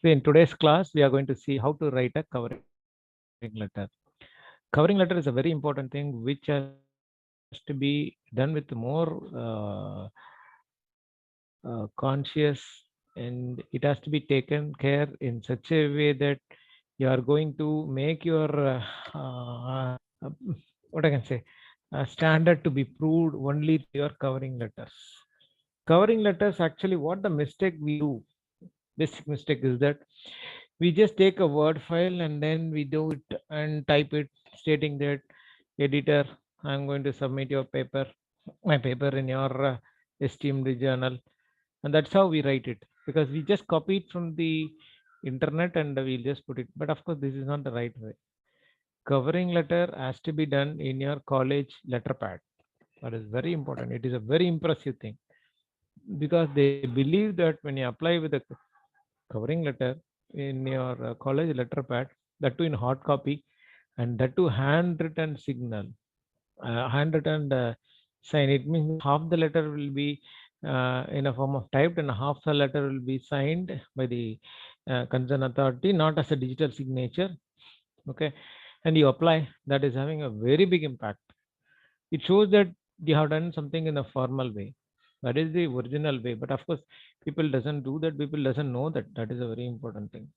So in today's class, we are going to see how to write a covering letter. Covering letter is a very important thing which has to be done with more conscious, and it has to be taken care in such a way that you are going to make your uh, what I can say standard to be proved only through your covering letters. Covering letters, actually, what the mistake we do, basic mistake is that we just take a word file and then we do it and type it stating that editor, I'm going to submit your paper, my paper in your esteemed journal, and that's how we write it because we just copy it from the internet and we'll just put it. But of course, this is not the right way. Covering letter has to be done in your college letter pad. That is very important. It is a very impressive thing because they believe that when you apply with a covering letter in your college letter pad, that too in hard copy, and that too handwritten signal, handwritten sign. It means half the letter will be in a form of typed, and half the letter will be signed by the concerned authority, not as a digital signature. Okay, and you apply. That is having a very big impact. It shows that you have done something in a formal way. That is the original way. But of course, people doesn't do that. People doesn't know that. That is a very important thing.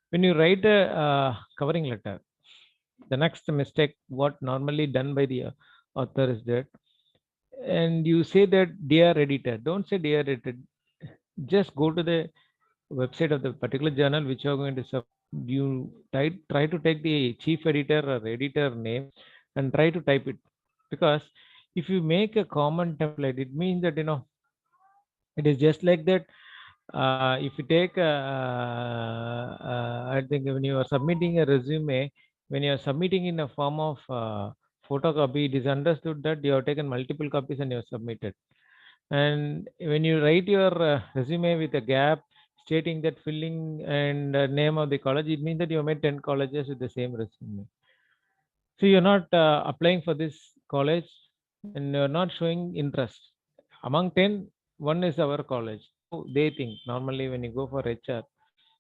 When you write a covering letter, the next mistake what normally done by the author is that, and you say that dear editor, don't say dear editor, just go to the website of the particular journal which you are going to you try to take the chief editor or editor name and try to type it, because if you make a common template, it means that it is just like that. If you take I think when you are submitting a resume, when you are submitting in a form of photocopy, it is understood that you have taken multiple copies and you have submitted. And when you write your resume with a gap stating that filling and name of the college, it means that you have made 10 colleges with the same resume. So you're not applying for this college and you're not showing interest. Among 10, one is our college. So they think normally when you go for HR.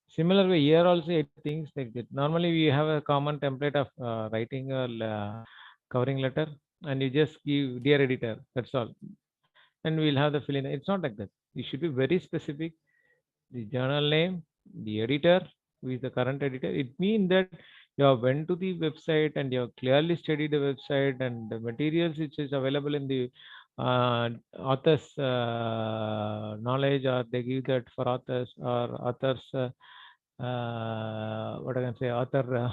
Similar way, here also it things like that. Normally we have a common template of writing a covering letter, and you just give dear editor. That's all, and we'll have the fill in. It's not like that. You should be very specific. The journal name, the editor, who is the current editor. It means that you have went to the website and you have clearly studied the website and the materials which is available in the author's knowledge, or they give that for authors or authors. What I can say, author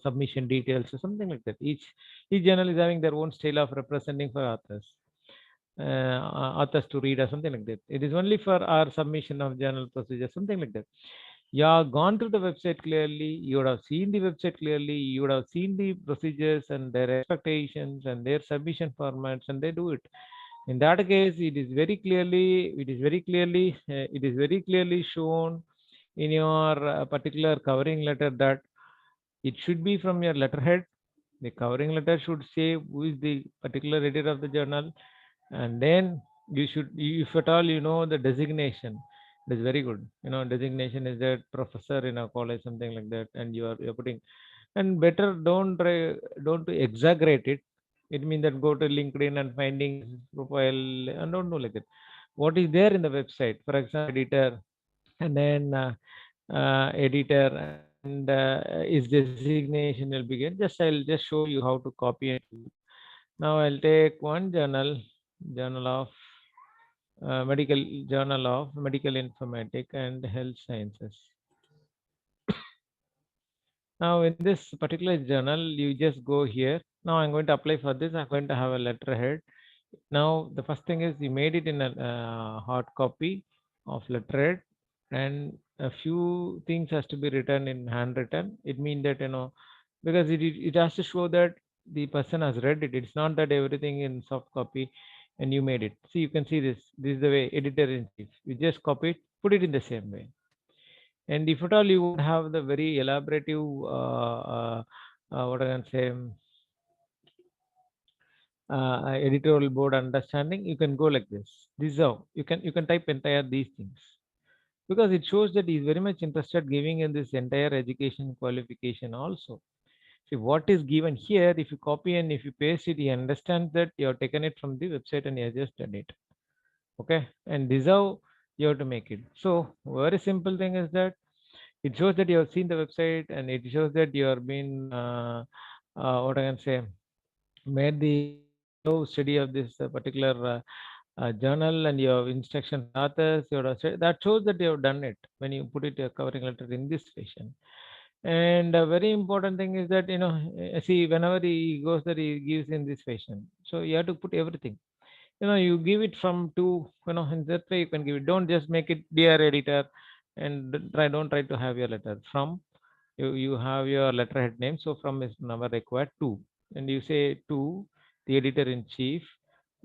submission details or something like that. Each journal is having their own style of representing for authors, authors to read or something like that. It is only for our submission of journal procedure, something like that. You have gone through the website clearly, you would have seen the website clearly, you would have seen the procedures and their expectations and their submission formats, and they do it. In that case, it is very clearly shown in your particular covering letter that it should be from your letterhead. The covering letter should say who is the particular editor of the journal, and then you should, if at all you know the designation, it is very good. Designation is that professor in a college, something like that, and you're putting, and better don't exaggerate it. It means that go to LinkedIn and finding his profile and don't do like that. What is there in the website, for example, editor, and then editor, and his designation will begin. I'll just show you how to copy and do. Now I'll take one journal of medical journal of medical informatics and health sciences. Now in this particular journal, you just go here. Now I'm going to apply for this. I'm going to have a letterhead. Now the first thing is you made it in a hard copy of letterhead, and a few things has to be written in handwritten. It means that because it has to show that the person has read it. It's not that everything in soft copy and you made it. See, you can see this. This is the way editor in chief. You just copy it, put it in the same way. And if at all you won't have the very elaborative, what I can say, editorial board understanding, you can go like this. This is how you can type entire these things. because it shows that he's very much interested giving in this entire education qualification also. See what is given here, if you copy and if you paste it, he understands that you have taken it from the website and you have just done it. Okay, and this is how you have to make it. So very simple thing is that it shows that you have seen the website, and it shows that you are being what I can say, made the thorough study of this particular journal, and you have instruction for authors. You have that shows that you have done it when you put it a covering letter in this fashion. And a very important thing is that see, whenever he goes there, he gives in this fashion. So you have to put everything. You give it from to, in that way you can give it. Don't just make it dear editor, and don't try to have your letter from. You have your letterhead name, so from is never required to, and you say to the editor in chief,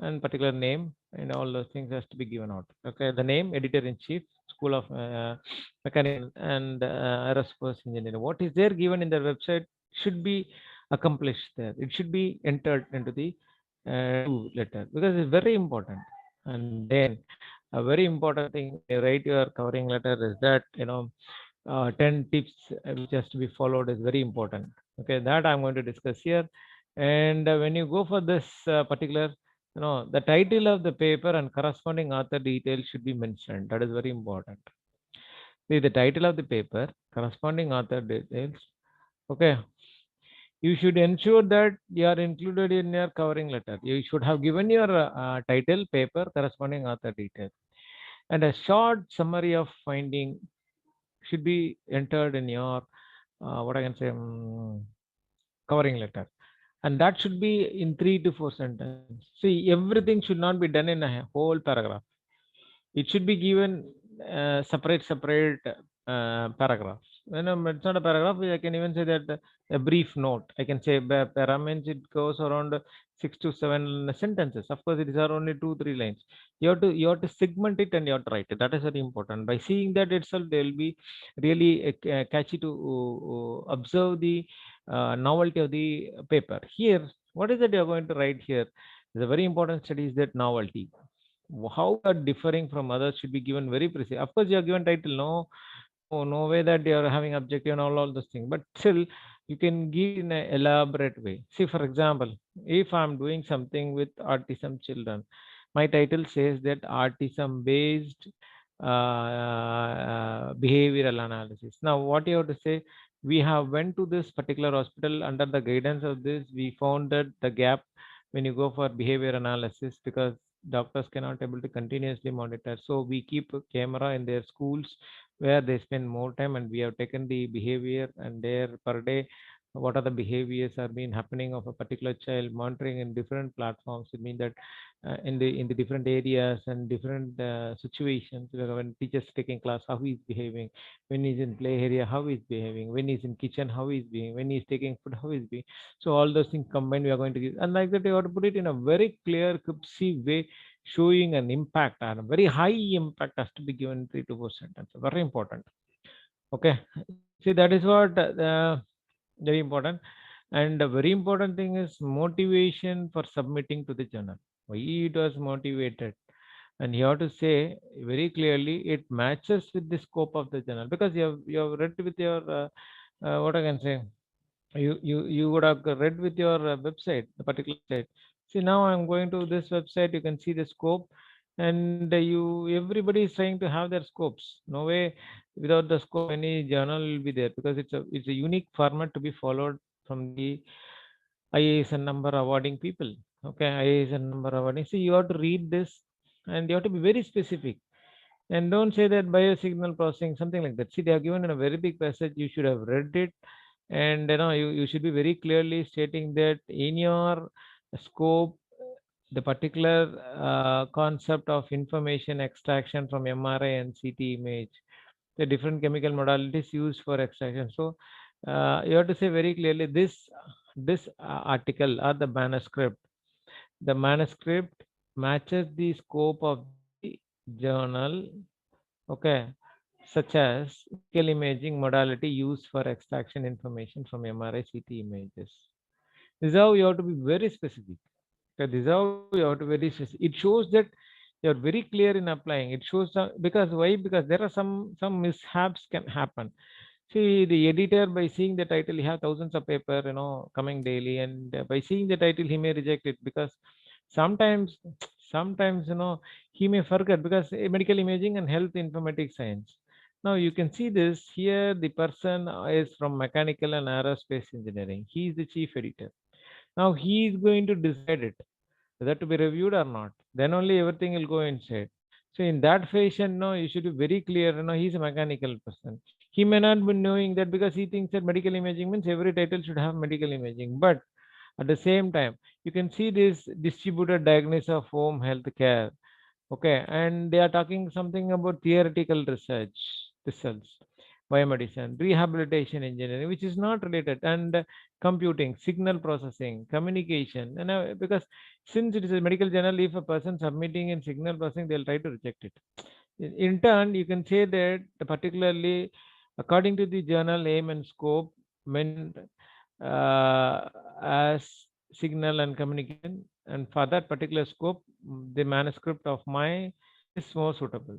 and particular name, and all those things has to be given out. Okay, the name, editor in chief, school of mechanical and aerospace engineering, what is there given in the website should be accomplished there. It should be entered into the to letter, because it's very important. And then a very important thing when you write your covering letter is that 10 tips which has to be followed is very important. Okay, that I'm going to discuss here. And when you go for this particular, the title of the paper and corresponding author details should be mentioned. That is very important. See, the title of the paper, corresponding author details. Okay, you should ensure that you are included in your covering letter. You should have given your title, paper, corresponding author details, and a short summary of finding should be entered in your what I can say, covering letter, and that should be in 3 to 4 sentences. See, everything should not be done in a whole paragraph. It should be given separate paragraphs. It's not a paragraph. I can even say that a brief note. I can say para means it goes around 6 to 7 sentences. Of course, it is only 2 3 lines. You have to segment it and you have to write it. That is very important. By seeing that itself, they will be really catchy to observe the novelty of the paper. Here, what is it you are going to write here? The very important study is that novelty. How you are differing from others should be given very precise. Of course, you are given title. No way that you are having objective and all those things. But still, you can give in an elaborate way. See, for example, if I'm doing something with autism children, my title says that autism-based behavioral analysis. Now, what you have to say? We have went to this particular hospital under the guidance of this. We found that the gap when you go for behavior analysis, because doctors cannot able to continuously monitor, so we keep a camera in their schools where they spend more time, and we have taken the behavior and there per day what are the behaviors are being happening of a particular child, monitoring in different platforms. It means that in the different areas and different situations, when teachers taking class, how he is behaving, when he's in play area, how he's behaving, when he's in kitchen, how he's behaving, when he's taking food, how he's being. So all those things combined we are going to give, and like that you have to put it in a very clear see way, showing an impact, and a very high impact has to be given in 3 to 4 sentences. Very important. Okay, see, that is what very important. And a very important thing is motivation for submitting to the journal. Why it was motivated, and you have to say very clearly it matches with the scope of the journal, because you have read with your what I can say, you would have read with your website, the particular site. See, now I'm going to this website, you can see the scope, and you everybody is trying to have their scopes. No way without the scope any journal will be there, because it's a unique format to be followed from the IAS and number awarding people. Okay, IAS and number awarding. See, you have to read this, and you have to be very specific, and don't say that biosignal processing, something like that. See, they are given in a very big passage. You should have read it, and you should be very clearly stating that in your scope, the particular concept of information extraction from MRI and CT image, the different chemical modalities used for extraction. So you have to say very clearly this article or the manuscript matches the scope of the journal. Okay, such as medical imaging modality used for extraction information from MRI CT images. This is how you have to be very specific. Okay, this is how you have to be very specific. It shows that you're very clear in applying. It shows because why? Because there are some mishaps can happen. See, the editor, by seeing the title, he have thousands of paper, coming daily, and by seeing the title, he may reject it because sometimes, sometimes, he may forget because medical imaging and health informatics science. Now you can see this here. The person is from mechanical and aerospace engineering. He is the chief editor. Now he is going to decide it whether to be reviewed or not. Then only everything will go inside. So in that fashion, no, you should be very clear. He's a mechanical person. He may not be knowing that because he thinks that medical imaging means every title should have medical imaging. But at the same time, you can see this distributed diagnosis of home health care. Okay, and they are talking something about theoretical research, results, biomedicine, rehabilitation engineering, which is not related, and computing, signal processing, communication. And because since it is a medical journal, if a person submitting in signal processing, they'll try to reject it. In turn, you can say that particularly according to the journal aim and scope meant as signal and communication, and for that particular scope, the manuscript of my is more suitable.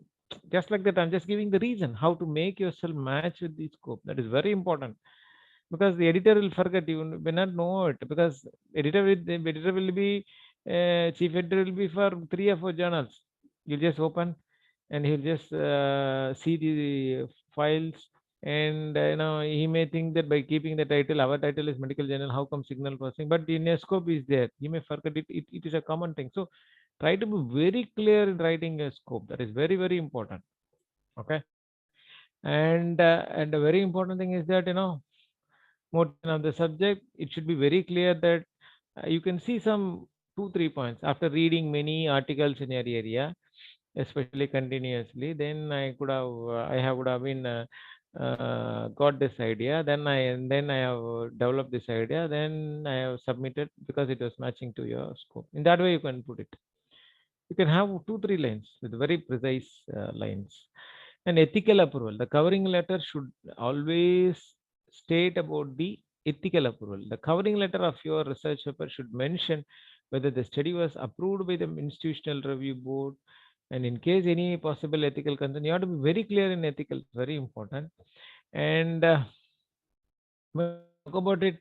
Just like that, I'm just giving the reason how to make yourself match with the scope. That is very important because the editor will forget, you may not know it, because editor will be chief editor will be for 3 or 4 journals. You just open and he'll just see the files, and he may think that by keeping the title, our title is medical journal, how come signal processing, but in a scope is there, he may forget it. It is a common thing. So try to be very clear in writing a scope. That is very, very important. Okay. And a very important thing is that motivation of the subject. It should be very clear that you can see some 2 3 points after reading many articles in your area, especially continuously. Then I have would have been got this idea. Then I have developed this idea. Then I have submitted because it was matching to your scope. In that way, you can put it. You can have 2 3 lines with very precise lines. And ethical approval. The covering letter should always state about the ethical approval. The covering letter of your research paper should mention whether the study was approved by the institutional review board, and in case any possible ethical concern, you have to be very clear in ethical. It's very important. And when you talk about it,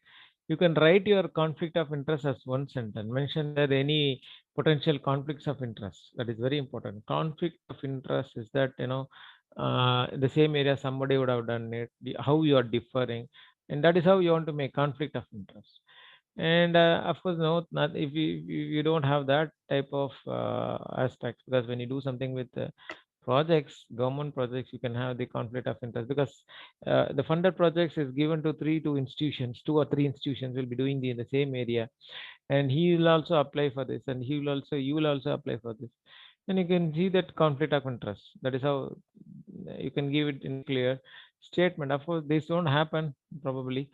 you can write your conflict of interest as one sentence. Mention that any potential conflicts of interest. That is very important. Conflict of interest is that the same area somebody would have done it. How you are differing, and that is how you want to make conflict of interest. And of course, no, not if you don't have that type of aspects, because when you do something with projects, government projects, you can have the conflict of interest because the funded projects is given to two institutions, 2 or 3 institutions will be doing in the same area, and he will also apply for this, and you will also apply for this, and you can see that conflict of interest. That is how you can give it in clear statement. Of course, this won't happen probably.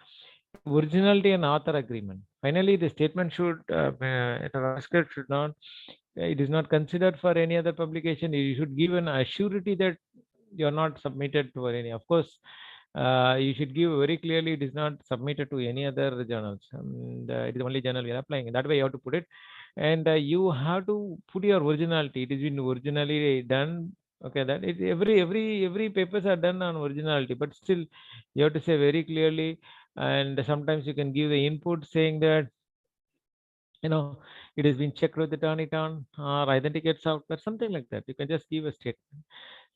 Originality and author agreement. Finally, the statement should the manuscript should not, it is not considered for any other publication. You should give an assurity that you are not submitted to any. Of course, you should give very clearly it is not submitted to any other journals. And, it is only journal we are applying. In that way, you have to put it, and you have to put your originality. It is been originally done. Okay, that is every papers are done on originality, but still you have to say very clearly. And sometimes you can give the input saying that it has been checked with the Turnitin or authenticates software, something like that. You can just give a statement.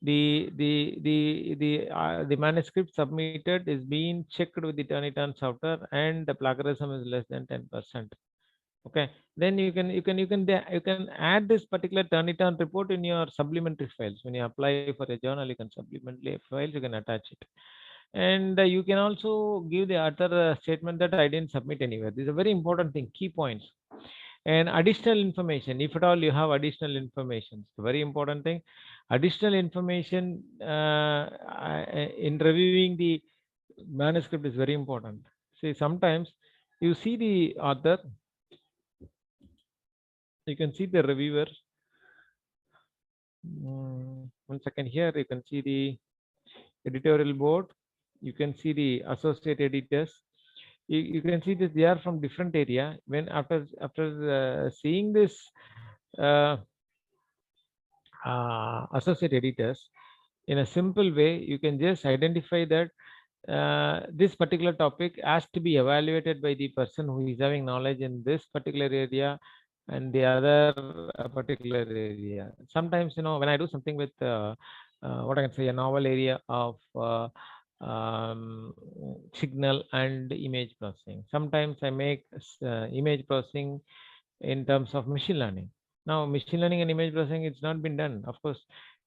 The manuscript submitted is being checked with the Turnitin software, and the plagiarism is less than 10%. Okay, then you can add this particular Turnitin report in your supplementary files. When you apply for a journal, you can supplementary files, you can attach it. And you can also give the other statement that I didn't submit anywhere. This is a very important thing, key points. And additional information, if at all you have additional information, it's a very important thing. Additional information in reviewing the manuscript is very important. See, sometimes you see the author, you can see the reviewer. 1 second, here you can see the editorial board, you can see the associate editors. You can see this, they are from different area. When after seeing this uh, associate editors, in a simple way, you can just identify that this particular topic has to be evaluated by the person who is having knowledge in this particular area and the other particular area. Sometimes, when I do something with what I can say, a novel area of signal and image processing. Sometimes I make image processing in terms of machine learning. Now, machine learning and image processing, it's not been done. Of course,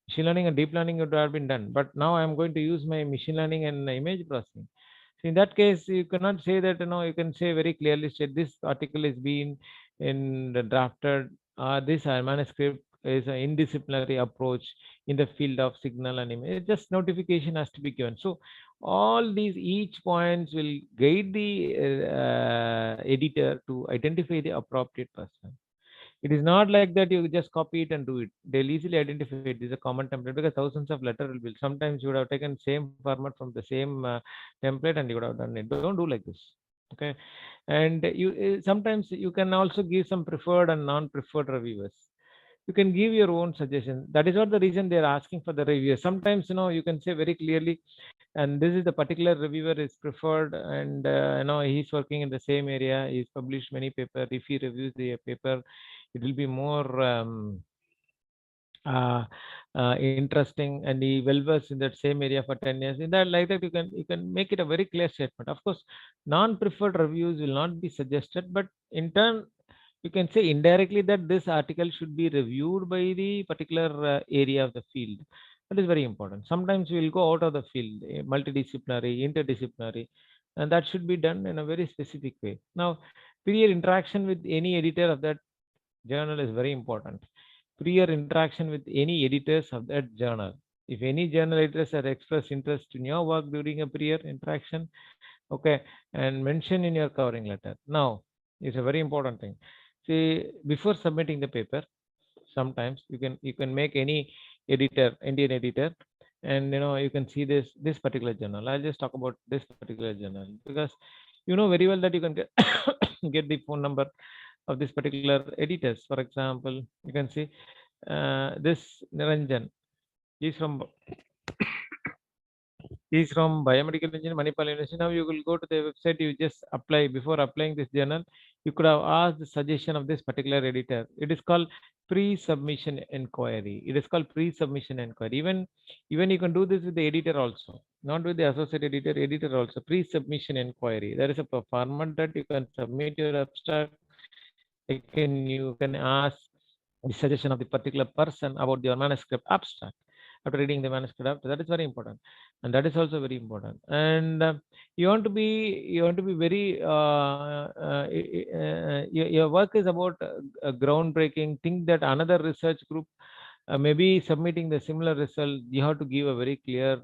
machine learning and deep learning would have been done. But now I'm going to use my machine learning and image processing. So in that case, you cannot say that, you can say very clearly state this article is being in the drafted, this manuscript is an indisciplinary approach in the field of signal and image. Just notification has to be given. So all these each points will guide the editor to identify the appropriate person. It is not like that you just copy it and do it. They'll easily identify it. This is a common template because thousands of letter will be. Sometimes you would have taken same format from the same template and you would have done it. Don't do like this. Okay, and you sometimes you can also give some preferred and non-preferred reviewers. You can give your own suggestion. That is what the reason they are asking for the reviewer. Sometimes you can say very clearly, and this is the particular reviewer is preferred, and he's working in the same area. He's published many paper. If he reviews the paper, it will be more uh, interesting, and he well versed in that same area for 10 years. In that, like that, you can make it a very clear statement. Of course, non-preferred reviews will not be suggested, but in turn, you can say indirectly that this article should be reviewed by the particular area of the field. That is very important. Sometimes we will go out of the field, multidisciplinary, interdisciplinary, and that should be done in a very specific way. Now, peer interaction with any editor of that journal is very important. Prior interaction with any editors of that journal. If any journal editors have expressed interest in your work during a prior interaction, okay, and mention in your covering letter. Now, it's a very important thing. See, before submitting the paper, sometimes you can make any editor, Indian editor, and you can see this particular journal. I'll just talk about this particular journal because you know very well that you can get get the phone number of this particular editors. For example, you can see this Niranjan. He's from He's from biomedical engineering, Manipal University. Now you will go to the website. You just apply. Before applying this journal, you could have asked the suggestion of this particular editor. It is called pre-submission inquiry. It is called pre-submission inquiry. Even you can do this with the editor also, not with the associate editor. Editor also pre-submission inquiry. There is a format that you can submit your abstract. You can ask the suggestion of the particular person about your manuscript abstract after reading the manuscript after. That is very important, and that is also very important. And you want to be very your work is about a groundbreaking thing that another research group maybe submitting the similar result. You have to give a very clear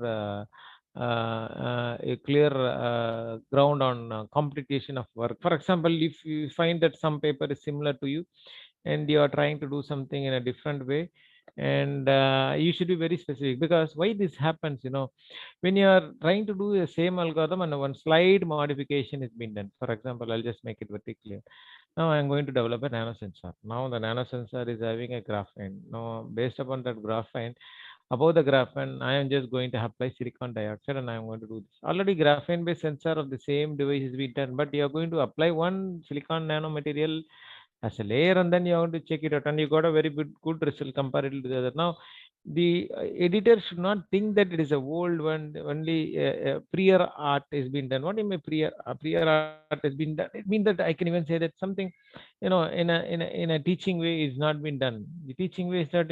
ground on competition of work. For example, if you find that some paper is similar to you and you are trying to do something in a different way, and you should be very specific, because why this happens, when you are trying to do the same algorithm and one slide modification is being done. For example, I'll just make it very clear. Now I'm going to develop a nanosensor. Now the nanosensor is having a graphene. Now based upon that graphene, above the graphene, I am just going to apply silicon dioxide and I am going to do this. Already graphene based sensor of the same device is being done, but you are going to apply one silicon nanomaterial as a layer, and then you have to check it out, and you got a very good result compared to the other. Now the editor should not think that it is a old one, only prior art is being done. What do you mean prior art has been done? It means that I can even say that something, in a teaching way is not been done. The teaching way is that,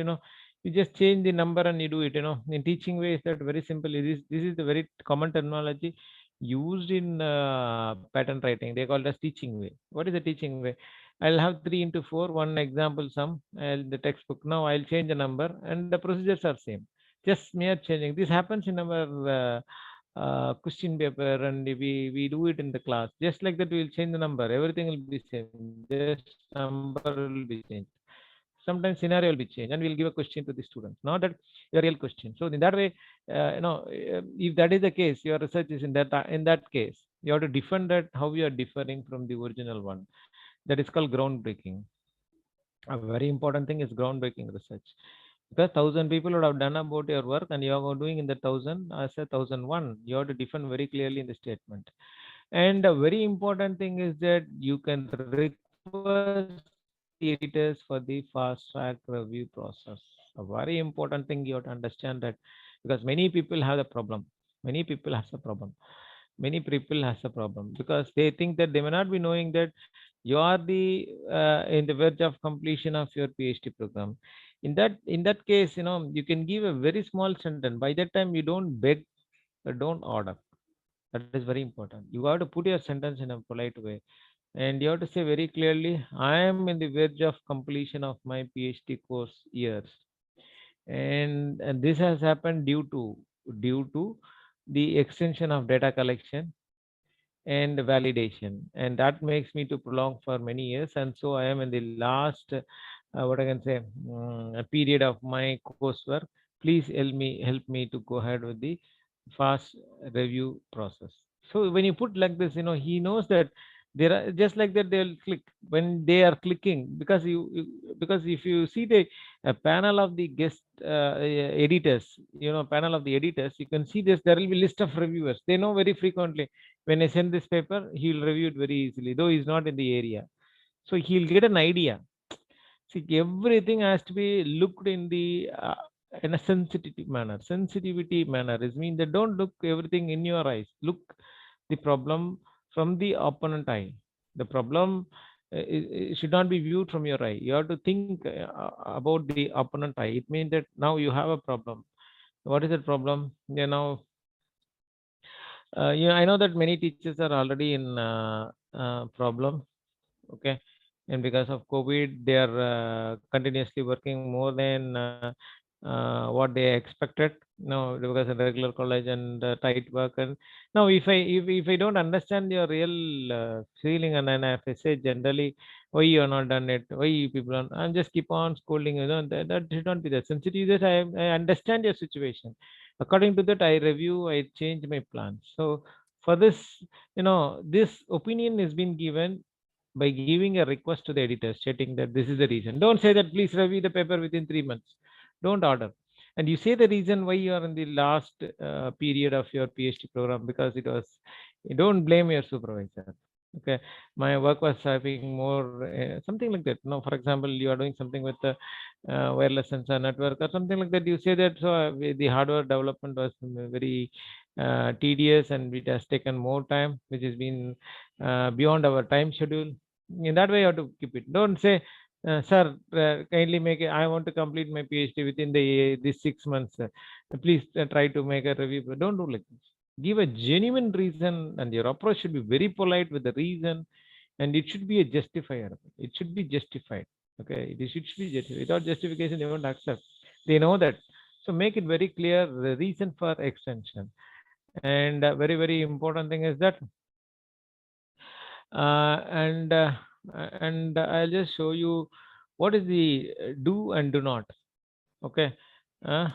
you just change the number and you do it. In teaching way is that very simple. This is the very common terminology used in pattern writing. They call it as teaching way. What is the teaching way? I'll have 3 into 4, one example sum, the textbook. Now I'll change the number and the procedures are same. Just mere changing. This happens in our question paper, and we do it in the class. Just like that, we'll change the number. Everything will be same. Just number will be changed. Sometimes scenario will be changed, and we'll give a question to the students. Not that a real question. So in that way, if that is the case, your research is in that case, you have to defend that how you are differing from the original one. That is called groundbreaking. A very important thing is groundbreaking research. because 1,000 people would have done about your work, and you are doing in the 1,000 as a 1,001. You have to define very clearly in the statement. And a very important thing is that you can request the editors for the fast track review process. A very important thing you have to understand that, because many people have the problem. Many people has a problem. Many people has a problem because they think that they may not be knowing that you are the in the verge of completion of your PhD program. In that case, you can give a very small sentence. By that time, you don't beg, don't order. That is very important. You have to put your sentence in a polite way, and you have to say very clearly, I am in the verge of completion of my PhD course years, and this has happened due to the extension of data collection and validation, and that makes me to prolong for many years, and so I am in the last what I can say, a period of my coursework. Please help me to go ahead with the fast review process. So when you put like this, he knows that there are just like that they'll click when they are clicking, because because if you see the panel of the guest editors, panel of the editors, you can see this, there will be list of reviewers. They know very frequently, when I send this paper, he'll review it very easily, though he's not in the area. So he'll get an idea. See, everything has to be looked in a sensitivity manner. Sensitivity manner is mean that don't look everything in your eyes. Look the problem from the opponent eye. The problem it should not be viewed from your eye. You have to think about the opponent eye. It means that now you have a problem. What is the problem? I know that many teachers are already in problem. Okay, and because of COVID, they are continuously working more than what they expected. No, because of regular college and tight work. And now, if I don't understand your real feeling, and then if I say generally, why you are not done it, why you people are, I'm just keep on scolding. That should not be the sensitive. That I understand your situation. According to that, I review, I change my plans. So for this, this opinion has been given by giving a request to the editor stating that this is the reason. Don't say that please review the paper within 3 months. Don't order. And you say the reason why you are in the last period of your PhD program, because it was, you don't blame your supervisor. Okay, my work was having more something like that. No, for example, you are doing something with the wireless sensor network or something like that. You say that so the hardware development was very tedious, and it has taken more time, which has been beyond our time schedule. In that way, you have to keep it. Don't say, sir, kindly make it. I want to complete my PhD within this 6 months. Please try to make a review. But don't do like this. Give a genuine reason, and your approach should be very polite with the reason, and it should be a justifier. It should be justified. Okay, it should be justified. Without justification, they won't accept. They know that. So make it very clear the reason for extension. And very important thing is that and I'll just show you what is the do and do not. Okay, uh,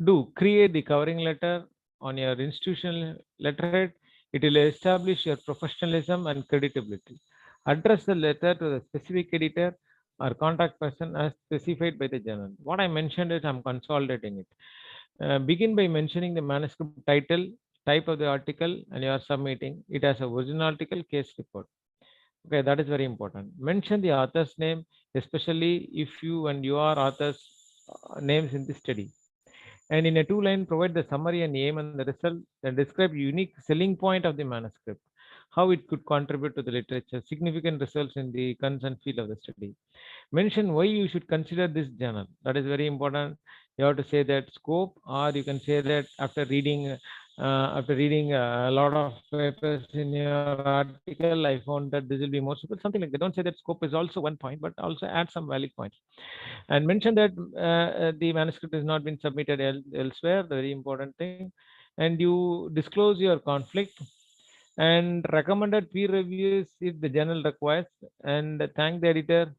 do create the covering letter on your institutional letterhead. It will establish your professionalism and credibility. Address the letter to the specific editor or contact person as specified by the journal. What I mentioned is I'm consolidating it. Begin by mentioning the manuscript title, type of the article, and you are submitting it as a original article, case report. Okay, that is very important. Mention the author's name, especially if you and your author's names in the study. And in a two-line, provide the summary and aim and the result, and describe unique selling point of the manuscript, how it could contribute to the literature, significant results in the concerned field of the study. Mention why you should consider this journal. That is very important. You have to say that scope, or you can say that after reading a lot of papers in your article, I found that this will be more suitable. Something like that. Don't say that scope is also one point, but also add some valid points. And mention that the manuscript has not been submitted elsewhere. The very important thing. And you disclose your conflict and recommended peer reviews if the journal requires, and thank the editor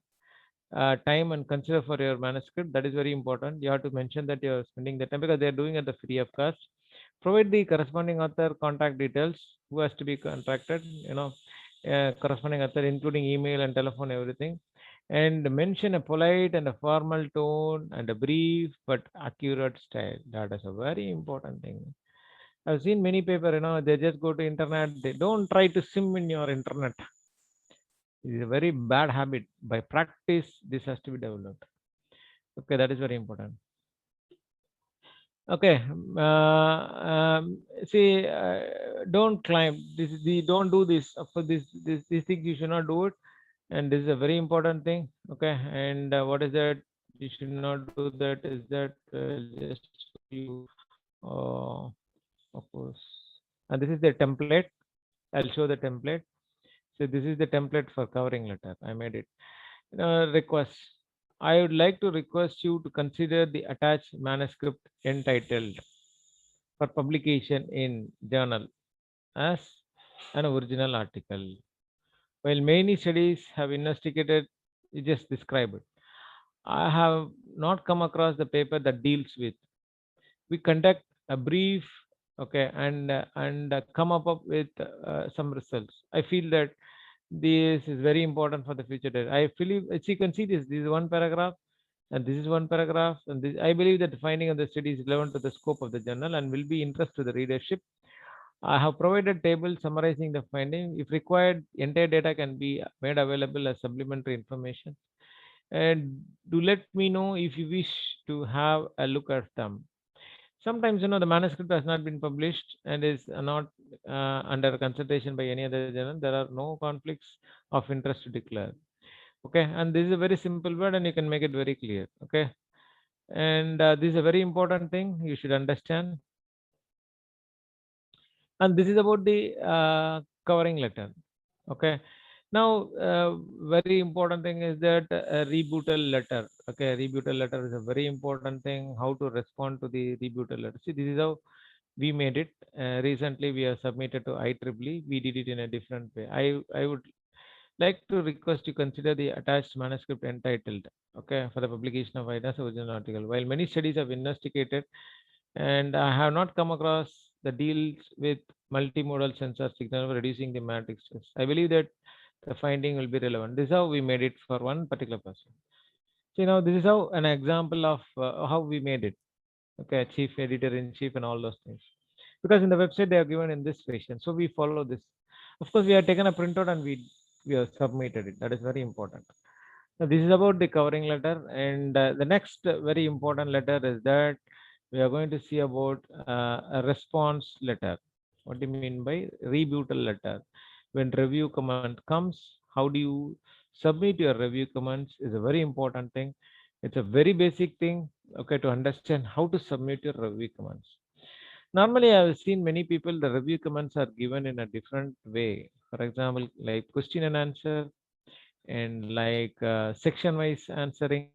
time and consider for your manuscript. That is very important. You have to mention that you're spending the time because they're doing at the free of cost. Provide the corresponding author contact details, who has to be contacted, corresponding author, including email and telephone, everything. and mention a polite and a formal tone and a brief but accurate style. That is a very important thing. I've seen many paper, they just go to internet. They don't try to sim in your internet. It is a very bad habit. By practice, this has to be developed. Okay, that is very important. Okay, see, don't climb. Don't do this. For these things you should not do it, and this is a very important thing. Okay, and what is that? You should not do that. Is that just show you, uh, of course, and this is the template. I'll show the template. So this is the template for covering letter. I made it. Request. I would like to request you to consider the attached manuscript entitled for publication in journal as an original article. While many studies have investigated, you just describe it. I have not come across the paper that deals with. We conduct a brief, okay, and come up with some results. I feel that this is very important for the future. I believe, you can see this. This is one paragraph, and this is one paragraph, and this, I believe that the finding of the study is relevant to the scope of the journal and will be interest to the readership. I have provided table summarizing the finding. If required, entire data can be made available as supplementary information. And do let me know if you wish to have a look at them. Sometimes, the manuscript has not been published and is not under consultation by any other journal. There are no conflicts of interest to declare. Okay, and this is a very simple word, and you can make it very clear. Okay, and this is a very important thing you should understand. And this is about the covering letter. Okay, now very important thing is that rebuttal letter. Okay, rebuttal letter is a very important thing, how to respond to the rebuttal letter. See, this is how we made it. Recently we have submitted to IEEE. We did it in a different way. I would like to request you consider the attached manuscript entitled, okay, for the publication of IDA's original article. While many studies have investigated, and I have not come across the deals with multimodal sensor signal for reducing the matrix stress. I believe that the finding will be relevant. This is how we made it for one particular person. So, this is how an example of how we made it. Okay, chief editor in chief and all those things. Because in the website they are given in this fashion, so we follow this. Of course, we have taken a printout and we have submitted it. That is very important. Now, this is about the covering letter, and the next very important letter is that we are going to see about a response letter. What do you mean by rebuttal letter? When review command comes, how do you submit your review commands is a very important thing. It's a very basic thing, okay, to understand how to submit your review commands. Normally, I've seen many people, the review commands are given in a different way. For example, like question and answer, and like section wise answering,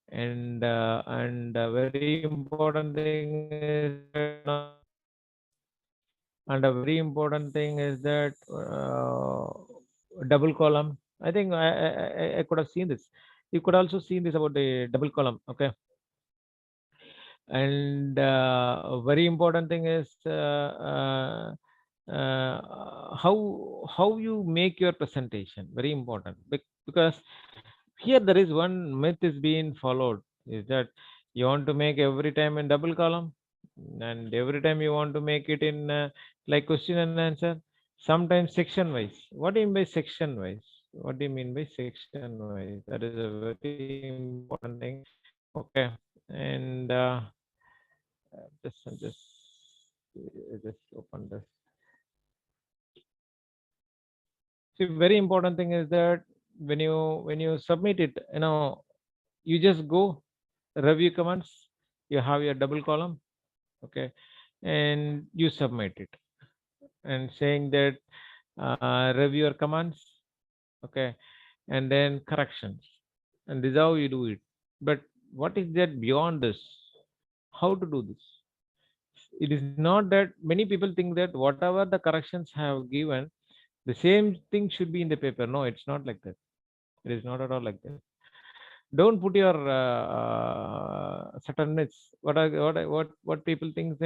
and very important thing is that and a very important thing is that double column. I think I could have seen this. You could also see this about the double column. Okay, and very important thing is how you make your presentation. Very important, because here there is one myth is being followed, is that you want to make every time in double column, and every time you want to make it in like question and answer, sometimes section wise. What do you mean by section wise? What do you mean by section wise? That is a very important thing. Okay, and just open this. See, very important thing is that when you submit it, you just go review commands. You have your double column, okay, and you submit it, and saying that reviewer commands, okay, and then corrections, and this is how you do it. But what is that beyond this? How to do this? It is not that many people think that whatever the corrections have given, the same thing should be in the paper. No, it's not like that. It is not at all like that. Don't put your certain myths. What people think,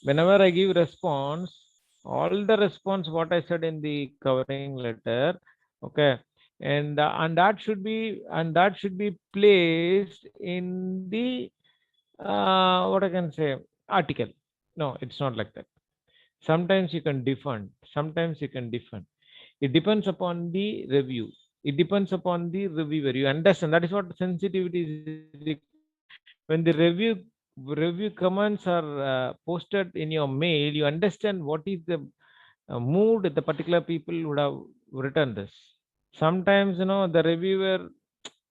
whenever I give response, all the response what I said in the covering letter, okay, and that should be placed in the what I can say, article. No, it's not like that. Sometimes you can defend, sometimes you can defend. It depends upon the review. It depends upon the reviewer. You understand? That is what sensitivity is required. When the review comments are posted in your mail, you understand what is the mood the particular people would have written this. Sometimes the reviewer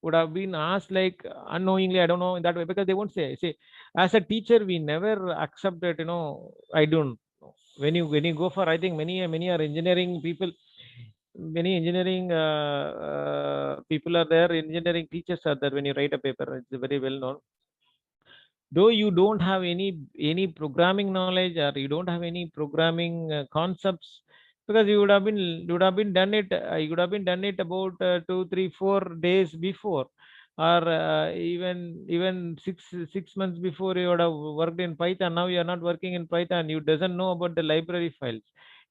would have been asked like unknowingly, I don't know, in that way, because they won't say as a teacher we never accept that, I don't know. When you go for, I think many are engineering people, many engineering people are there, engineering teachers are there. When you write a paper, it's very well known, though you don't have any programming knowledge, or you don't have any programming concepts, because you would have been done it, you would have been done it about 2 3 4 days before, or even 6 months before. You would have worked in Python. Now you are not working in Python, you doesn't know about the library files,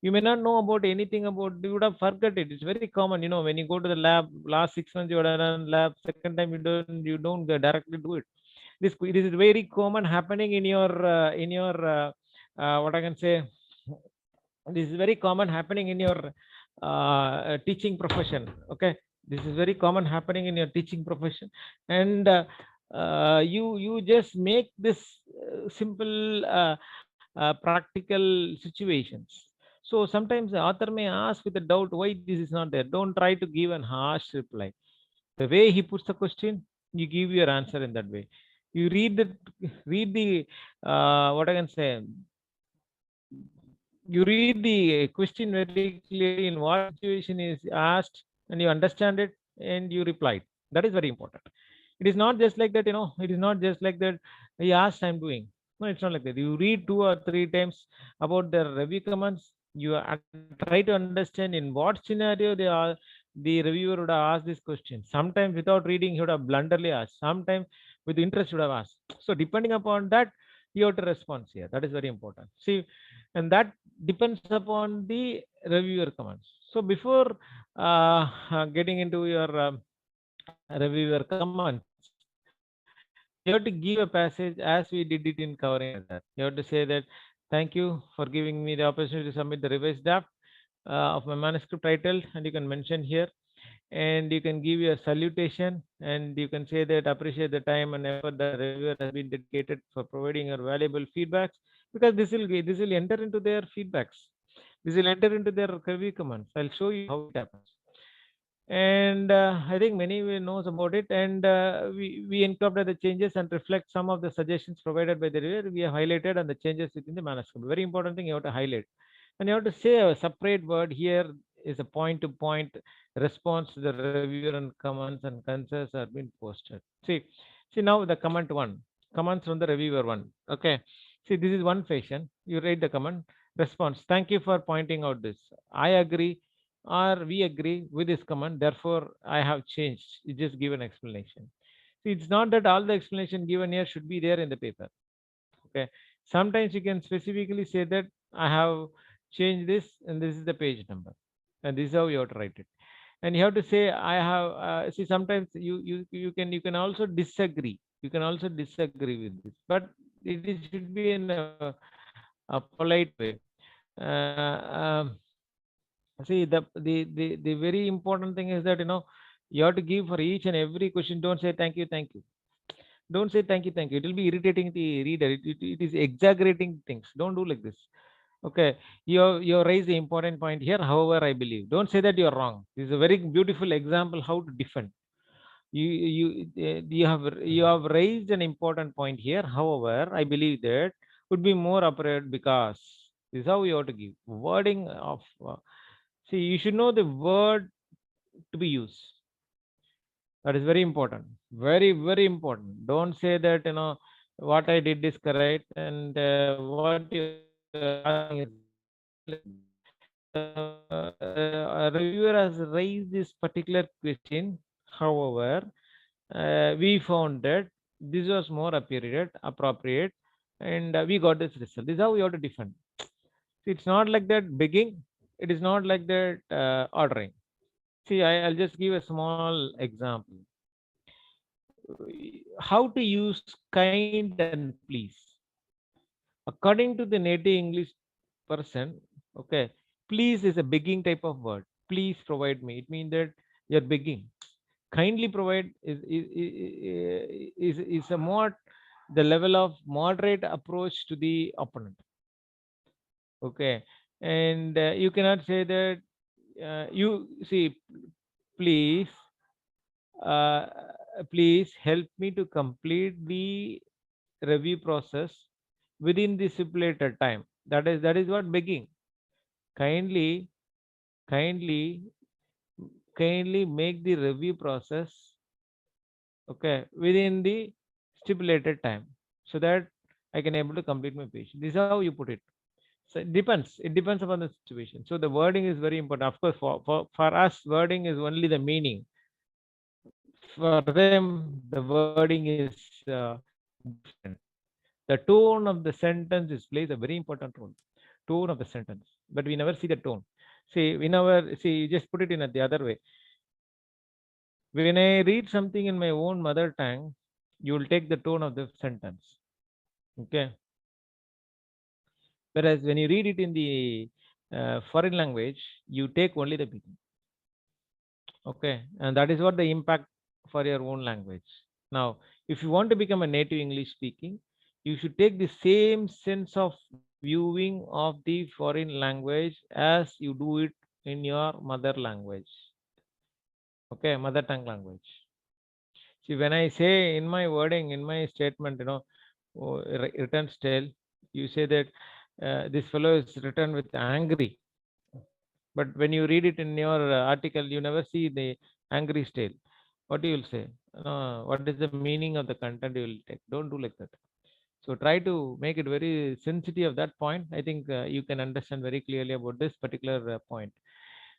you may not know about anything about, you would have forgot it. It's very common, when you go to the lab last 6 months you would have done lab, second time you don't directly do it. This is very common happening in your what I can say, this is very common happening in your teaching profession. Okay, this is very common happening in your teaching profession. And you just make this simple practical situations. So sometimes the author may ask with a doubt why this is not there. Don't try to give an harsh reply. The way he puts the question, you give your answer in that way. You read the what I can say, you read the question very clearly in what situation is asked, and you understand it, and you replied. That is very important. It is not just like that, it is not just like that, he asked, I'm doing. No, it's not like that. You read 2 or 3 times about the review comments. You try to understand in what scenario the reviewer would have asked this question. Sometimes without reading he would have blunderly asked, sometimes with interest would have asked. So depending upon that, you have to respond here. That is very important. See, and that depends upon the reviewer comments. So before getting into your reviewer comments, you have to give a passage as we did it in covering letter. You have to say that, thank you for giving me the opportunity to submit the revised draft of my manuscript title, and you can mention here, and you can give your salutation, and you can say that appreciate the time and effort that the reviewer has been dedicated for providing your valuable feedbacks, because this will enter into their feedbacks, this will enter into their review comments. I'll show you how it happens. And I think many will knows about it. And we incorporate the changes and reflect some of the suggestions provided by the reviewer. We have highlighted and the changes within the manuscript. Very important thing, you have to highlight, and you have to say a separate word here is a point to point response to the reviewer, and comments and concerns are being posted. See now the comment one, comments from the reviewer one. Okay, see, this is one fashion. You write the comment response, thank you for pointing out this, I agree, or we agree with this comment, therefore I have changed. You just give an explanation. See, it's not that all the explanation given here should be there in the paper. Okay, sometimes you can specifically say that I have changed this, and this is the page number, and this is how you have to write it. And you have to say I have see, sometimes you can also disagree, you can also disagree with this, but it should be in a polite way. See, the very important thing is that, you have to give for each and every question. Don't say thank you, thank you. Don't say thank you, thank you. It will be irritating the reader. It is exaggerating things. Don't do like this. Okay, you raise the important point here. However, I believe. Don't say that you are wrong. This is a very beautiful example how to defend. You have raised an important point here. However, I believe that would be more appropriate because this is how you have to give wording of. See, you should know the word to be used. That is very important. Very, very important. Don't say that, what I did is correct, and what you are asking is wrong. A reviewer has raised this particular question. However, we found that this was more appropriate, and we got this result. This is how we have to defend. See, it's not like that begging. It is not like that ordering. See, I'll just give a small example. How to use kind and please. According to the native English person, okay, please is a begging type of word. Please provide me. It means that you're begging. Kindly provide is a more the level of moderate approach to the opponent. Okay, and you cannot say that you see, please, uh, please help me to complete the review process within the stipulated time. That is what begging. Kindly, kindly, kindly make the review process, okay, within the stipulated time, so that I can able to complete my page. This is how you put it. So it depends. It depends upon the situation. So the wording is very important. Of course, for us, wording is only the meaning. For them, the wording is different. The tone of the sentence is plays a very important role. Tone of the sentence, but we never see the tone. See, we never see. You just put it in the other way. When I read something in my own mother tongue, you will take the tone of the sentence. Okay. Whereas when you read it in the foreign language, you take only the beginning. Okay, and that is what the impact for your own language. Now, if you want to become a native English speaking, you should take the same sense of viewing of the foreign language as you do it in your mother language. Okay, mother tongue language. See, when I say in my wording, in my statement, written style, you say that this fellow is written with angry. But when you read it in your article, you never see the angry style. What you will say? What is the meaning of the content you will take? Don't do like that. So try to make it very sensitive of that point. I think you can understand very clearly about this particular point.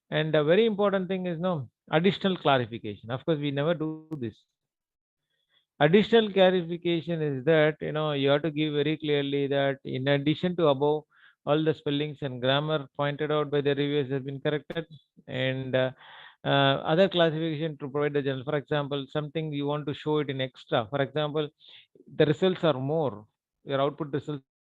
And a very important thing is no additional clarification. Of course, we never do this. Additional clarification is that you have to give very clearly that in addition to above, all the spellings and grammar pointed out by the reviewers has been corrected, and other classification to provide the general. For example, something you want to show it in extra. For example, the results are more. Your output results are more.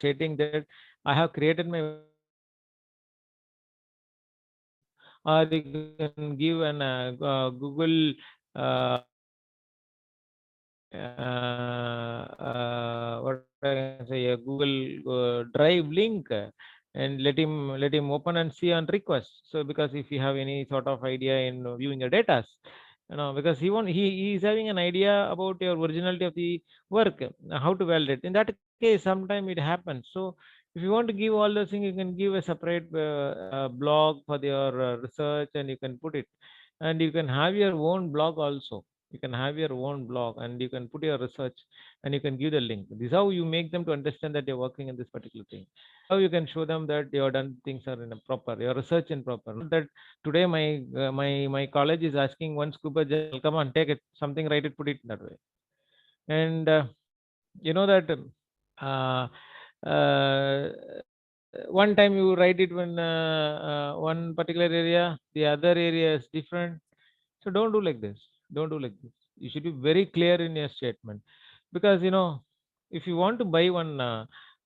You can put it in stating that I have created my wording in this particular form, or you can give an Google what I can say, a Google Drive link, and let him open and see on request. So because if you have any sort of idea in viewing your data, because he is having an idea about your originality of the work, how to validate. In that case, sometime it happens. So if you want to give all those things, you can give a separate blog for your research, and you can put it, and you can have your own blog also. You can have your own blog, and you can put your research, and you can give the link. This is how you make them to understand that you're working in this particular thing. This is how you can show them that your done things are in a proper, your research in proper. Not that today my college is asking one scuba journal, come on, take it, something, write it, put it that way. And you know that uh, one time you write it when one particular area, the other area is different. So don't do like this. Don't do like this. You should be very clear in your statement, because if you want to buy one,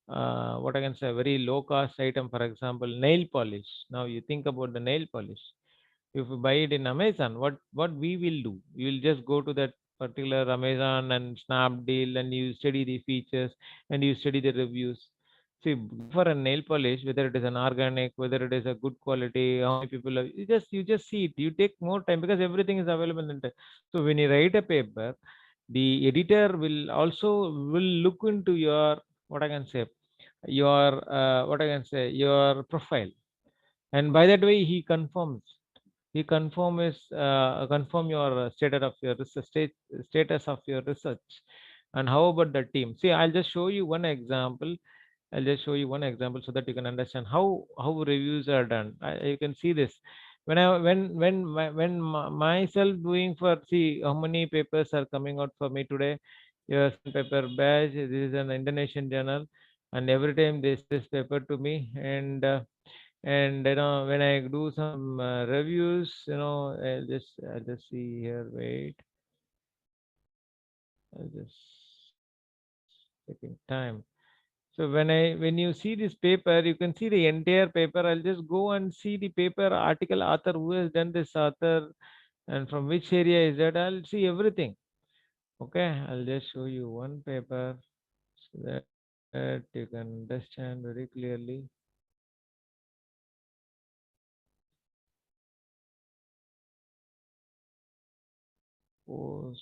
what I can say, very low cost item, for example, nail polish. Now you think about the nail polish. If you buy it in Amazon, what we will do? We will just go to that particular Amazon and Snapdeal, and you study the features, and you study the reviews. See, go for a nail polish, whether it is an organic, whether it is a good quality, how many people are, you just see it. You take more time because everything is available in time. So when you write a paper, the editor will also will look into your, what I can say, your what I can say, your profile, and by that way he confirm your status of your research, status of your research. And how about the team? See, I'll just show you one example so that you can understand how reviews are done. You can see this when I when my, when my, myself doing for, see how many papers are coming out for me today. your sandpaper badge. This is an Indonesian journal, and every time they send this paper to me, and when I do some reviews, I'll just see here. Wait, I'll just taking time. So when you see this paper, you can see the entire paper. I'll just go and see the paper article author, who has done this author, and from which area is that. I'll see everything. Okay, I'll just show you one paper so that you can understand very clearly. Post.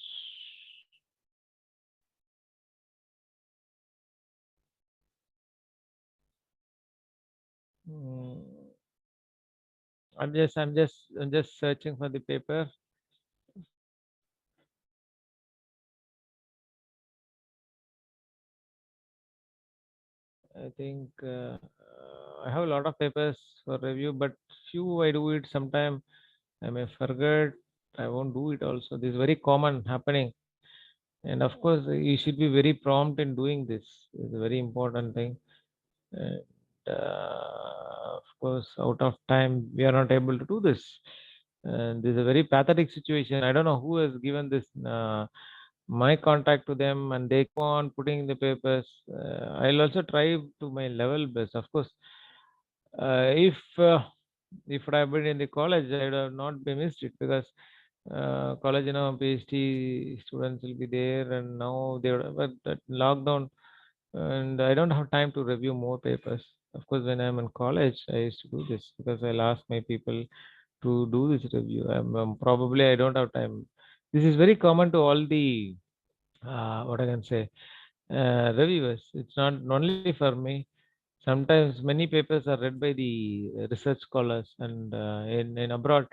Mm, I'm just searching for the paper. I think I have a lot of papers for review, but few I do it sometime. I may forget. I won't do it also. This is very common happening. And of course, you should be very prompt in doing this. It's a very important thing. And of course, out of time, we are not able to do this. And this is a very pathetic situation. I don't know who has given this my contact to them, and they go on putting the papers. I'll also try to my level best. Of course, if I had been in the college, I would have not be missed it, because college, PhD students will be there, and now they would, but that lockdown, and I don't have time to review more papers. Of course, when I'm in college, I used to do this because I'll ask my people to do this review. Probably I don't have time. This is very common to all the what I can say reviewers. It's not only for me. Sometimes many papers are read by the research scholars, and in abroad,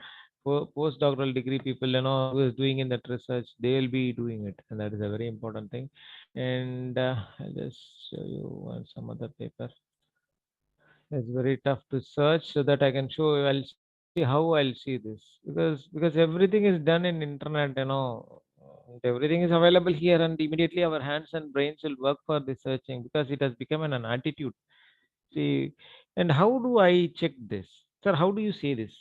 postdoctoral degree people, who is doing in that research, they will be doing it, and that is a very important thing. And I'll just show you some other paper. It's very tough to search so that I can show you. I'll see how I'll see this, because everything is done in internet, and everything is available here, and immediately our hands and brains will work for the searching, because it has become an attitude. See, and how do I check this, sir? How do you say this?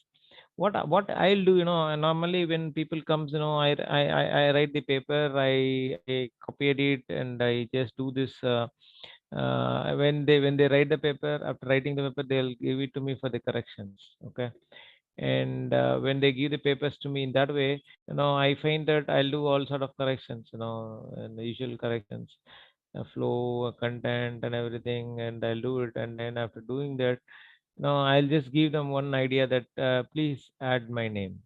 What I'll do, normally when people comes, I write the paper, I copied it, and I just do this. When they write the paper, after writing the paper, they'll give it to me for the corrections. Okay, and when they give the papers to me in that way, I find that I'll do all sort of corrections, and the usual corrections, flow, content, and everything, and I'll do it. And then after doing that, I'll just give them one idea that please add my name.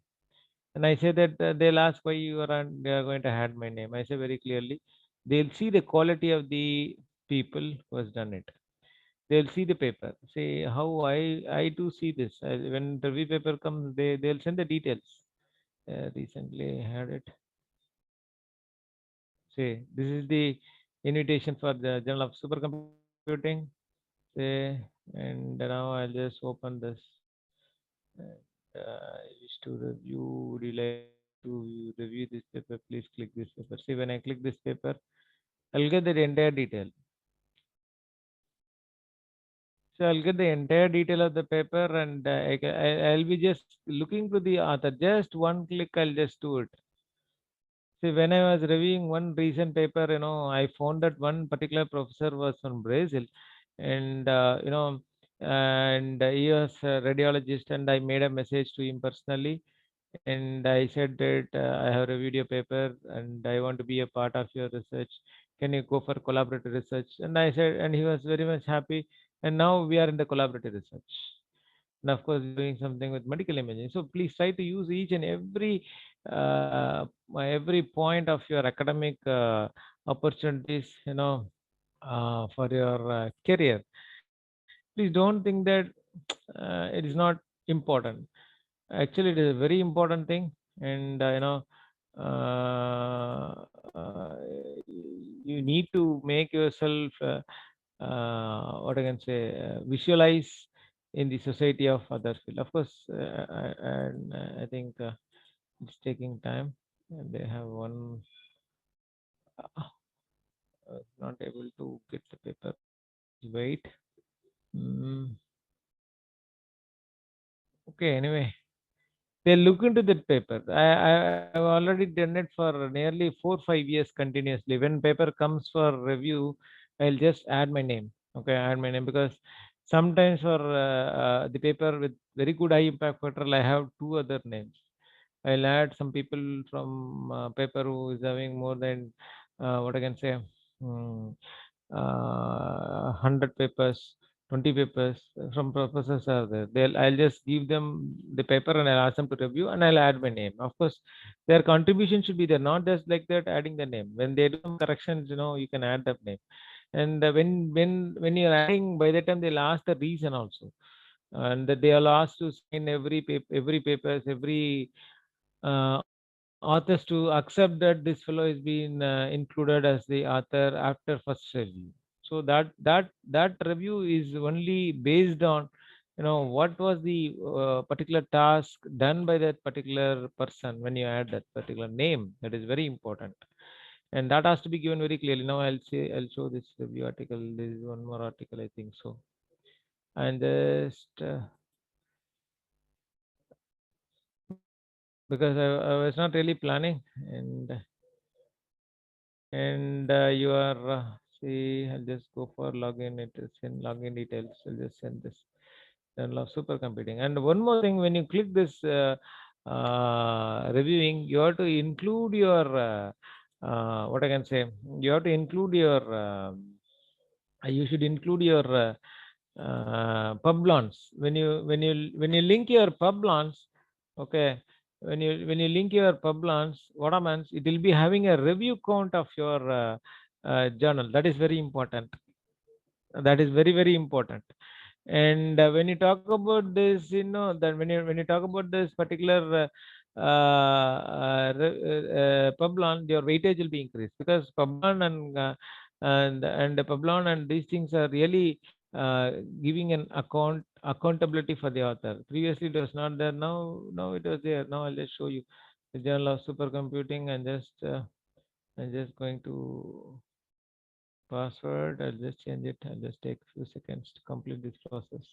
And I say that they'll ask why they are going to add my name. I say very clearly, they'll see the quality of the people who has done it. They'll see the paper. Say how I do see this. When the review paper comes, they'll send the details. Recently I had it. Say this is the invitation for the Journal of Supercomputing. Say, and now I'll just open this. And, I wish to review. Would you like to review this paper? Please click this paper. See, when I click this paper, I'll get the entire detail. So I'll get the entire detail of the paper, and I'll be just looking to the author. Just one click, I'll just do it. See, when I was reviewing one recent paper, I found that one particular professor was from Brazil, and he was a radiologist, and I made a message to him personally, and I said that I have reviewed your paper, and I want to be a part of your research. Can you go for collaborative research? And I said, and he was very much happy. And now we are in the collaborative research. And of course, doing something with medical imaging. So please try to use each and every point of your academic opportunities, for your career. Please don't think that it is not important. Actually, it is a very important thing, and uh, uh, you need to make yourself what I can say visualize in the society of other field. Of course, and I think it's taking time, and they have one. I was not able to get the paper. Please wait. Mm, okay, anyway, they look into that paper. I've already done it for nearly 4 5 years continuously. When paper comes for review, I'll just add my name. Okay, add my name because sometimes for the paper with very good high impact factor, I have two other names. I'll add some people from paper who is having more than what I can say. mm, 100 papers, 20 papers from professors are there. I'll just give them the paper and I'll ask them to review and I'll add my name. Of course, their contribution should be there, not just like that adding the name. When they do some corrections, you can add that name. And when you're adding, by the time they'll ask the reason also, and that they are asked to sign every papers, every authors to accept that this fellow is being included as the author after first review. So that review is only based on what was the particular task done by that particular person. When you add that particular name, that is very important, and that has to be given very clearly. Now I'll show this review article. There is one more article, I think so, and just because I was not really planning, and you are see, I'll just go for login. It is in login details. I'll just send this. Then love supercomputing. And one more thing, when you click this reviewing, you have to include your what I can say. You have to include your you should include your publons when you link your publons. Okay, when you link your publons, what happens, it will be having a review count of your journal. That is very important. That is very very important. And when you talk about this, that when you talk about this particular publon, your weightage will be increased because publon and the publon and these things are really uh, giving an accountability for the author. Previously, it was not there. Now it was there. Now I'll just show you the Journal of Supercomputing, and I'm just going to password. I'll just change it. I'll just take a few seconds to complete this process.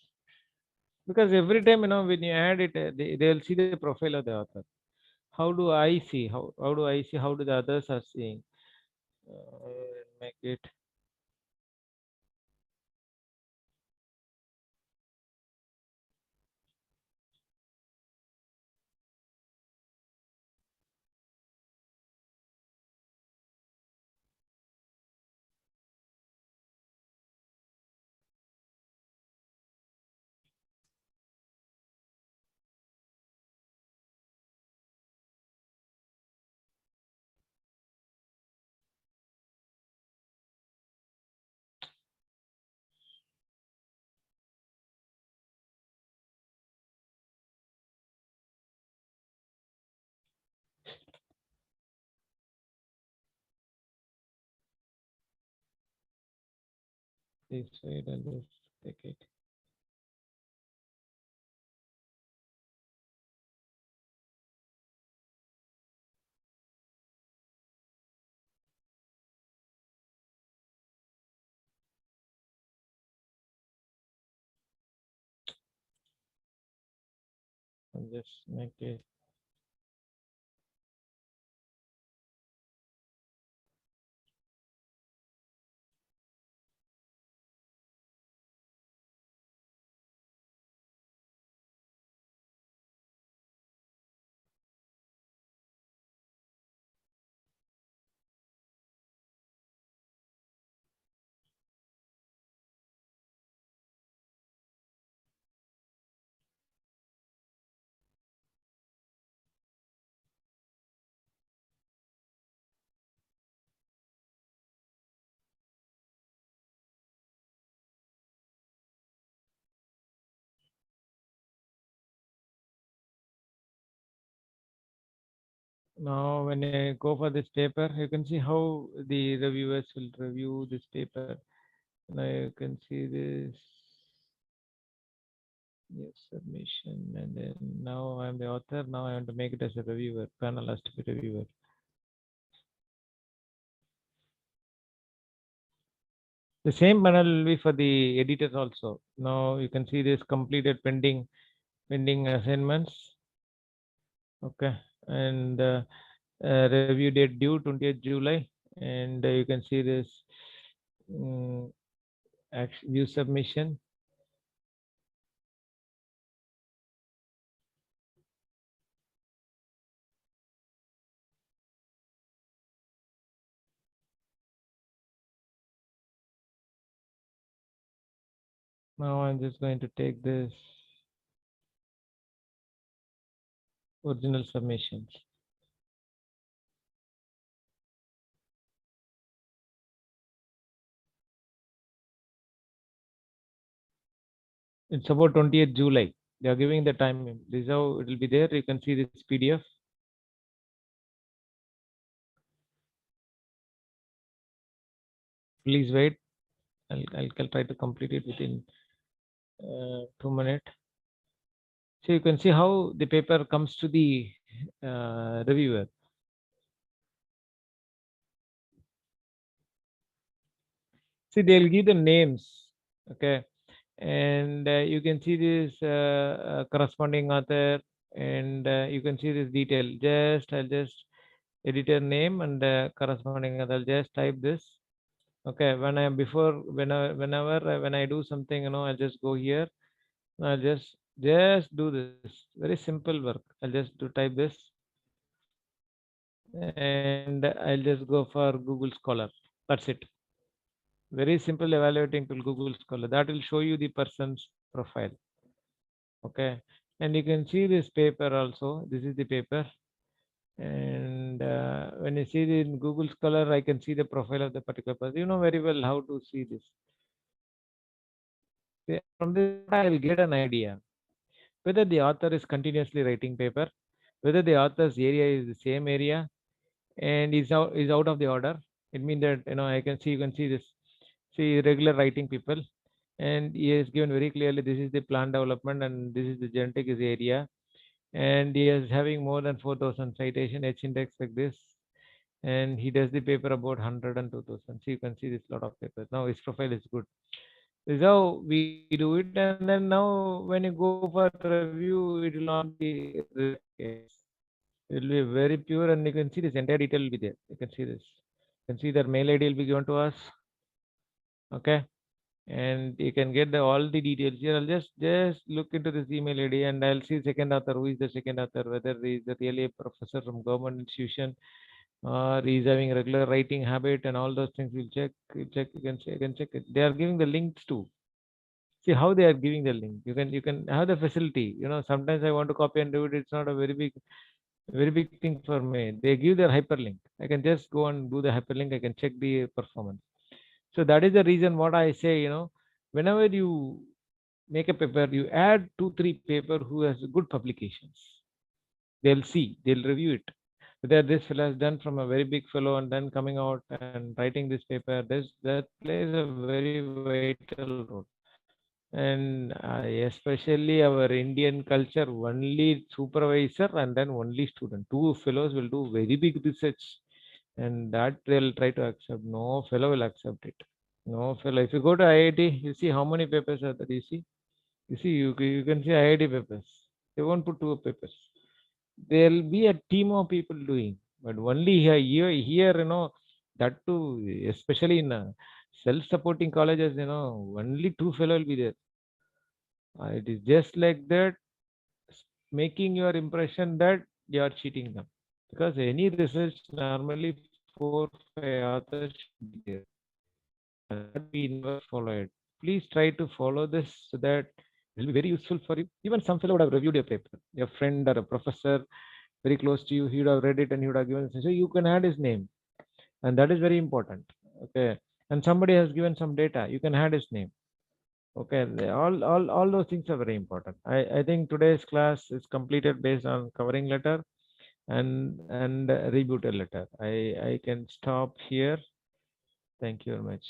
Because every time, when you add it, they'll see the profile of the author. How do I see? How do I see? How do the others are seeing? Make it this way. I'll just take it. I'll just make it. Now, when I go for this paper, you can see how the reviewers will review this paper. Now you can see this. Yes, submission, and then now I'm the author. Now I want to make it as a reviewer. Panel has to be reviewer. The same panel will be for the editors also. Now you can see this completed pending assignments. Okay, and review date due 20th July, and you can see this view submission. Now I'm just going to take this original submissions. It's about 20th July. They are giving the time. This is how it will be there. You can see this PDF. Please wait. I'll try to complete it within 2 minutes. So you can see how the paper comes to the reviewer. See, they'll give the names. Okay, and you can see this corresponding author, and you can see this detail. I'll just editor name and corresponding author. I'll just type this. Okay, when I do something, I'll just go here. I'll just do this. Very simple work. I'll just do type this, and I'll just go for Google Scholar. That's it. Very simple evaluating tool, Google Scholar. That will show you the person's profile. Okay, and you can see this paper also. This is the paper, and when you see it in Google Scholar, I can see the profile of the particular person. You know very well how to see this. From this, I'll get an idea whether the author is continuously writing paper, whether the author's area is the same area, and is out of the order. It means that you can see this. See regular writing people, and he has given very clearly this is the plant development and this is the genetic is area, and he is having more than 4,000 citation H index like this, and he does the paper about 100 and 2,000. So you can see this lot of papers. Now his profile is good. This is how we do it, and then now when you go for review, it will not be case. It will be very pure, and you can see this entire detail will be there. You can see this. You can see their mail ID will be given to us. Okay, and you can get all the details here. I'll just look into this email ID, and I'll see second author. Who is the second author? Whether he is really a professor from government institution, or he is having regular writing habit, and all those things. We'll check. We'll check. You can check it. They are giving the links too. See how they are giving the link. You can have the facility. Sometimes I want to copy and do it. It's not a very big thing for me. They give their hyperlink. I can just go and do the hyperlink. I can check the performance. So that is the reason what I say, whenever you make a paper, you add 2, 3 paper who has good publications. They'll review it. Whether this fellow has done from a very big fellow and then coming out and writing this paper, that plays a very vital role. And especially our Indian culture, only supervisor and then only student. Two fellows will do very big research, and that they'll try to accept. No fellow will accept it. No fellow. If you go to IIT, you see how many papers are there. You can see IIT papers. They won't put 2 papers. There'll be a team of people doing, but only here, that too, especially in self-supporting colleges, only 2 fellow will be there. It is just like that, making your impression that you are cheating them. Because any research, normally 4, 5 authors should be there. That we never follow it. Please try to follow this so that it will be very useful for you. Even some fellow would have reviewed your paper. Your friend or a professor very close to you, he would have read it and he would have given. So you can add his name, and that is very important. Okay, and somebody has given some data, you can add his name. Okay, all those things are very important. I think today's class is completed based on covering letter and rebuttal letter. I can stop here. Thank you very much.